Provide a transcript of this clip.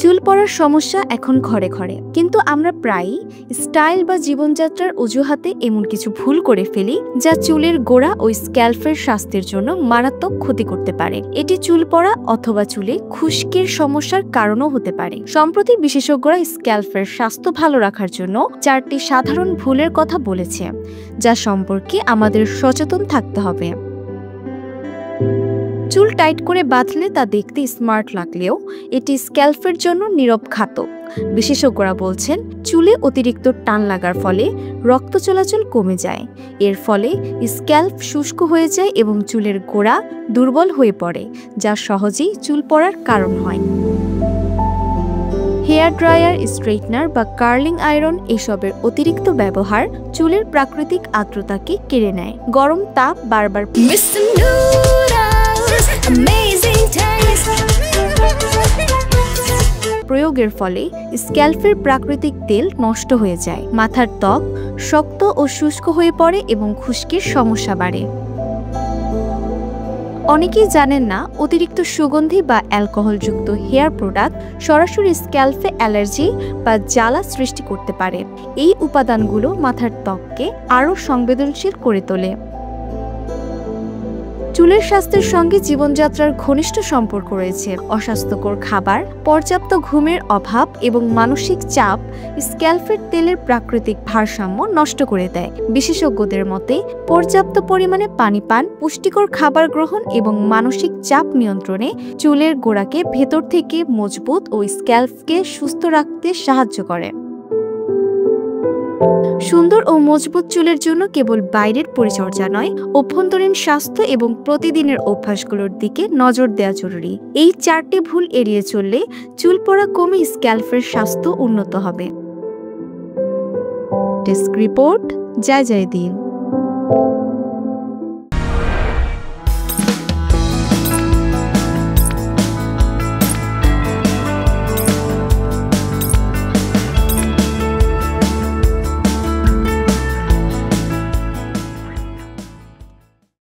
চুল পড়ার সমস্যা এখন ঘরে ঘরে, কিন্তু আমরা প্রায়ই স্টাইল বা জীবনযাত্রার অজুহাতে এমন কিছু ভুল করে ফেলি যা চুলের গোড়া ও স্ক্যাল্পের স্বাস্থ্যের জন্য মারাত্মক ক্ষতি করতে পারে। এটি চুল পড়া অথবা চুলে খুশকির সমস্যার কারণও হতে পারে। সম্প্রতি বিশেষজ্ঞরা স্ক্যাল্পের স্বাস্থ্য ভালো রাখার জন্য 4টি সাধারণ ভুলের কথা বলেছে, যা সম্পর্কে আমাদের সচেতন থাকতে হবে। চুল টাইট করে বাঁধলে তা দেখতে স্মার্ট লাগলেও এটি স্ক্যাল্পের জন্য নীরব ঘাতক। বিশেষজ্ঞরা বলছেন, চুলে অতিরিক্ত টান লাগার ফলে রক্ত চলাচল কমে যায়। এর ফলে স্ক্যাল্প শুষ্ক হয়ে যায় এবং চুলের গোড়া দুর্বল হয়ে পড়ে, যা সহজেই চুল পড়ার কারণ হয়। হেয়ার ড্রায়ার, স্ট্রেটনার বা কার্লিং আয়রন এসবের অতিরিক্ত ব্যবহার চুলের প্রাকৃতিক আর্দ্রতাকে কেড়ে নেয়। গরম তাপ বারবার প্রয়োগের ফলে স্ক্যাল্পের প্রাকৃতিক তেল নষ্ট হয়ে যায়, মাথার ত্বক শক্ত ও শুষ্ক হয়ে পড়ে এবং খুশকির সমস্যা বাড়ে। অনেকেই জানেন না, অতিরিক্ত সুগন্ধি বা অ্যালকোহলযুক্ত হেয়ার প্রোডাক্ট সরাসরি স্ক্যাল্পে অ্যালার্জি বা জ্বালা সৃষ্টি করতে পারে। এই উপাদানগুলো মাথার ত্বককে আরও সংবেদনশীল করে তোলে। চুলের স্বাস্থ্যের সঙ্গে জীবনযাত্রার ঘনিষ্ঠ সম্পর্ক রয়েছে। অস্বাস্থ্যকর খাবার, পর্যাপ্ত ঘুমের অভাব এবং মানসিক চাপ স্ক্যাল্পের তেলের প্রাকৃতিক ভারসাম্য নষ্ট করে দেয়। বিশেষজ্ঞদের মতে, পর্যাপ্ত পরিমাণে পানি পান, পুষ্টিকর খাবার গ্রহণ এবং মানসিক চাপ নিয়ন্ত্রণে চুলের গোড়াকে ভেতর থেকে মজবুত ও স্ক্যাল্পকে সুস্থ রাখতে সাহায্য করে। সুন্দর ও মজবুত চুলের জন্য কেবল বাইরের পরিচর্যা নয়, অভ্যন্তরীণ স্বাস্থ্য এবং প্রতিদিনের অভ্যাসগুলোর দিকে নজর দেওয়া জরুরি। এই 4টি ভুল এড়িয়ে চললে চুল পড়া কমে স্ক্যাল্পের স্বাস্থ্য উন্নত হবে। ডেস্ক রিপোর্ট, জয় জয় দিন।